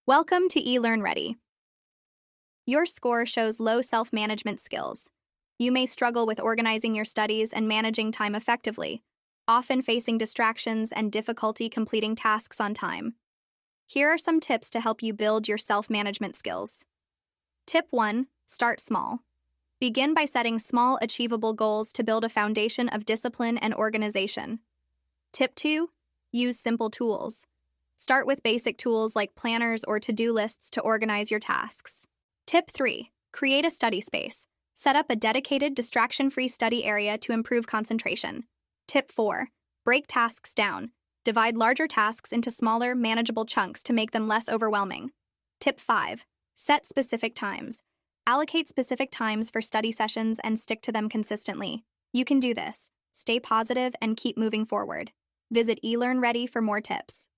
Welcome to eLearnReady. Your score shows low self-management skills. You may struggle with organizing your studies and managing time effectively, often facing distractions and difficulty completing tasks on time. Here are some tips to help you build your self-management skills. Tip 1. Start small. Begin by setting small, achievable goals to build a foundation of discipline and organization. Tip 2. Use simple tools. Start with basic tools like planners or to-do lists to organize your tasks. Tip 3. Create a study space. Set up a dedicated, distraction-free study area to improve concentration. Tip 4. Break tasks down. Divide larger tasks into smaller, manageable chunks to make them less overwhelming. Tip 5. Set specific times. Allocate specific times for study sessions and stick to them consistently. You can do this. Stay positive and keep moving forward. Visit eLearnReady for more tips.